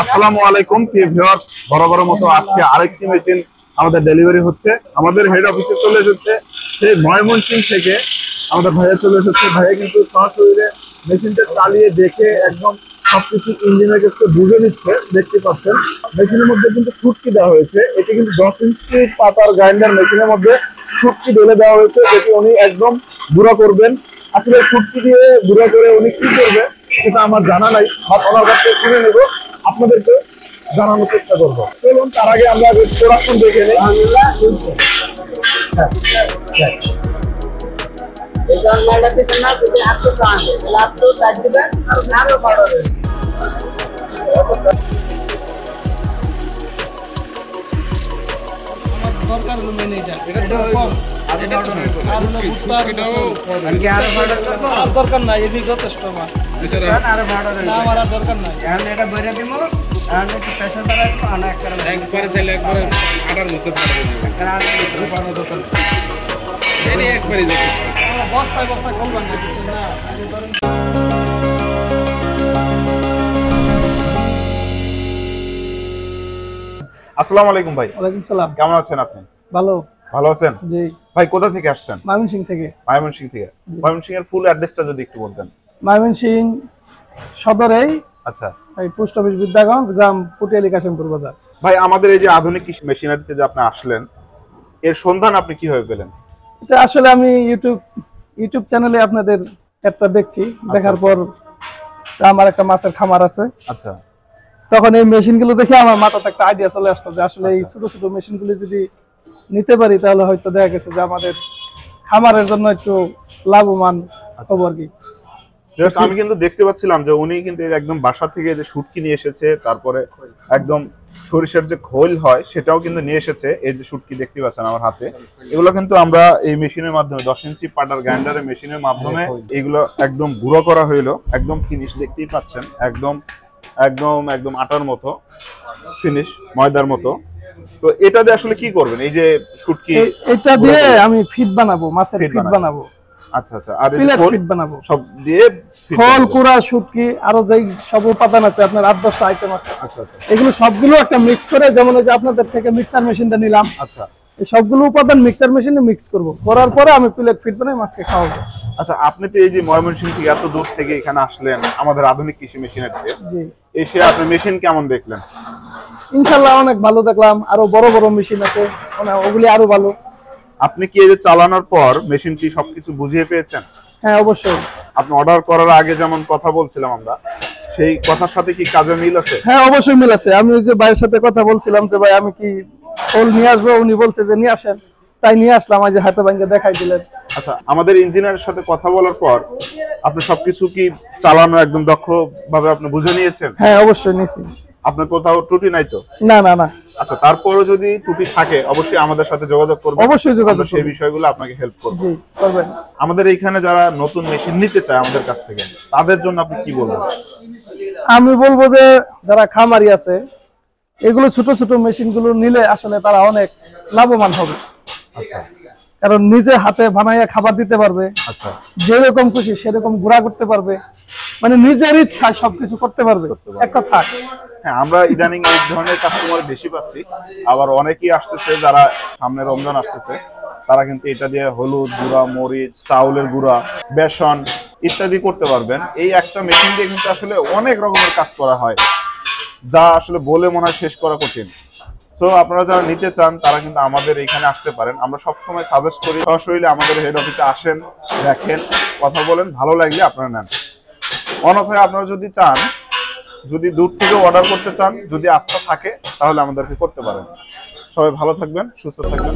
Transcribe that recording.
আসসালামু আলাইকুম ভিউয়ার্স, বড় মতো আজকে আরেকটি মেশিন আমাদের ডেলিভারি হচ্ছে। আমাদের হেড অফিসে চলে এসেছে সেই ময়মনসিংহ থেকে আমাদের ভাইয়া চলে এসেছে। ভাইয়া কিন্তু সরাসরি মেশিনটা চালিয়ে দেখে একদম সবকিছু ইঞ্জিনের কাছে বুঝে নিচ্ছে। দেখতে পাচ্ছেন মেশিনের মধ্যে কিন্তু ফুটকি দেওয়া হয়েছে। এটি কিন্তু 10 ইঞ্চি পাতার গ্রাইন্ডার মেশিনের মধ্যে ফুটকি ঢেলে দেওয়া হয়েছে, যেটি উনি একদম গুঁড়া করবেন। আসলে ফুটকি দিয়ে গুঁড়া করে উনি কি করবে সেটা আমার জানা নাই, ওনার কাছে শুনে নেব, আপনাদেরকে জানানোর চেষ্টা করবো। চলুন তার আগে আমরা প্রোডাকশন দেখে নিই। দরকার নাই, এদিকে যথেষ্ট আমার দরকার নাই। এটা বইরে দিব বস্তায় বস্তায় কমবেন না। আসসালামু আলাইকুম ভাই। ওয়ালাইকুম সালাম। কেমন আছেন আপনি? ভালো আছেন? জি ভাই, কোথা থেকে আসছেন? ময়মনসিংহ থেকে। ময়মনসিংহ এর ফুল অ্যাড্রেসটা যদি একটু বলতেন। ময়মনসিংহ সদরেই, আচ্ছা, এই পোস্ট অফিস বিদ্যাগঞ্জ, গ্রাম পুটিয়ালি, কাশিমপুর বাজার। ভাই, আমাদের এই যে আধুনিক কৃষি মেশিনারিতে যে আপনি আসলেন, এর সন্ধান আপনি কিভাবে পেলেন? এটা আসলে আমি ইউটিউব চ্যানেলে আপনাদের একটা দেখছি, দেখার পর আমার একটা মাছের খামার আছে। আচ্ছা, তখন এই মেশিনগুলো দেখে আমার মাথাতে একটা আইডিয়া চলে আসতো যে আসলে এই ছোট ছোট মেশিনগুলো যদি নিতে পারি তাহলে হয়তো দেখা গেছে যে আমাদের খামারের জন্য একটু লাভবান হবো আর কি। আমি কিন্তু দেখতে পাচ্ছিলাম যে উনি কিন্তু একদম বাসা থেকে যে শুটকি নিয়ে এসেছে, তারপরে একদম সরিষার যে খোল হয় সেটাও কিন্তু নিয়ে এসেছে। এই যে শুটকি দেখতে পাচ্ছেন আমার হাতে, এগুলো কিন্তু আমরা এই মেশিনের মাধ্যমে 10 ইঞ্চি পাটার গ্রাইন্ডারের মেশিনের মাধ্যমে এগুলো একদম গুঁড়ো করা হইলো। একদম ফিনিশ দেখতেই পাচ্ছেন, একদম একদম একদম আটার মতো ফিনিশ, ময়দার মতো। তো এটা দিয়ে আসলে কি করবেন? এই যে শুটকি, এটা দিয়ে আমি ফিট বানাবো, মাছের ফিট বানাবো। আচ্ছা আচ্ছা, আর এই ফিট বানাবো সব দিয়ে খোল, কুড়া, শুটকি, আরো যেই সব উপাদান আছে আপনার 8-10টা আইটেম আছে। আচ্ছা আচ্ছা, এগুলো সবগুলো একটা মিক্স করে, যেমন এই যে আপনাদের থেকে মিক্সার মেশিনটা নিলাম। আচ্ছা, এই সবগুলো উপাদান মিক্সার মেশিনে মিক্স করব, করার পরে আমি প্লেট ফিট বানাই মাছকে খাওয়াবো। আচ্ছা, আপনি তো এই যে ময়মনসিংহ থেকে এত দূর থেকে এখানে আসলেন আমাদের আধুনিক কৃষি মেশিনারিতে, জি, এসে আপনি মেশিন কেমন দেখলেন? ইনশাআল্লাহ অনেক ভালো দেখলাম। আরো বড় বড় মেশিন আছে, ওগুলি আরো ভালো। আপনি কি এই যে চালানোর পর মেশিনটি সবকিছু বুঝিয়ে পেয়েছেন? হ্যাঁ, অবশ্যই। আপনি অর্ডার করার আগে যেমন কথা বলছিলাম আমরা, সেই কথার সাথে কি কাজে মিল আছে? হ্যাঁ, অবশ্যই মিল আছে। আমি ওই যে ভাইয়ের সাথে কথা বলছিলাম যে ভাই আমি কি খোল নিয়ে আসবো, উনি বলছে যে নিয়ে আসেন, তাই নিয়ে আসলাম। এই যে হাতে ভাঙে দেখাই দিলেন। আচ্ছা, আমাদের ইঞ্জিনিয়ারের সাথে কথা বলার পর আপনি সবকিছু কি চালানো একদম দক্ষ ভাবে আপনি বুঝে নিয়েছেন? হ্যাঁ, অবশ্যই নিয়েছি। আপনার কোথাও ত্রুটি নাই তো? না না না। আচ্ছা, তারপরও যদি ত্রুটি থাকে অবশ্যই আমাদের সাথে যোগাযোগ করবেন। অবশ্যই যোগাযোগ, সেই বিষয়গুলো আপনাকে হেল্প করব। জি, করবেন। আমাদের এইখানে যারা নতুন মেশিন নিতে চায় আমাদের কাছ থেকে, তাদের জন্য আপনি কি বলবেন? আমি বলবো যে যারা খামারি আছে, এগুলো ছোট ছোট মেশিনগুলো নিলে আসলে তারা অনেক লাভবান হবে। আচ্ছা, কারণ নিজে হাতে বানাইয়া খাবার দিতে পারবে। আচ্ছা, যেরকম খুশি সেরকম গুঁড়া করতে পারবে, মানে নিজের ইচ্ছায় সবকিছু করতে পারবে। এক কথা। হ্যাঁ, আমরা ইদানিং এই ধরনের কাস্টমার বেশি পাচ্ছি। আবার অনেকেই আসতেছে যারা সামনে রমজান আসতেছে, তারা কিন্তু এটা দিয়ে হলুদ গুঁড়া, মরিচ, চাউলের গুঁড়া, বেসন ইত্যাদি করতে পারবেন। এই একটা মেশিন দিয়ে কিন্তু আসলে অনেক রকমের কাজ করা হয়, যা আসলে বলে মনে হয় শেষ করা কঠিন। তো আপনারা যারা নিতে চান তারা কিন্তু আমাদের এখানে আসতে পারেন। আমরা সবসময় সাজেস্ট করি সরাসরি আমাদের হেড অফিসে আসেন, দেখেন, কথা বলেন, ভালো লাগলে আপনারা নেন। অনফায় আপনারা যদি চান, যদি দূর থেকে অর্ডার করতে চান, যদি আস্থা থাকে তাহলে আমাদেরকে করতে পারেন। সবাই ভালো থাকবেন, সুস্থ থাকবেন।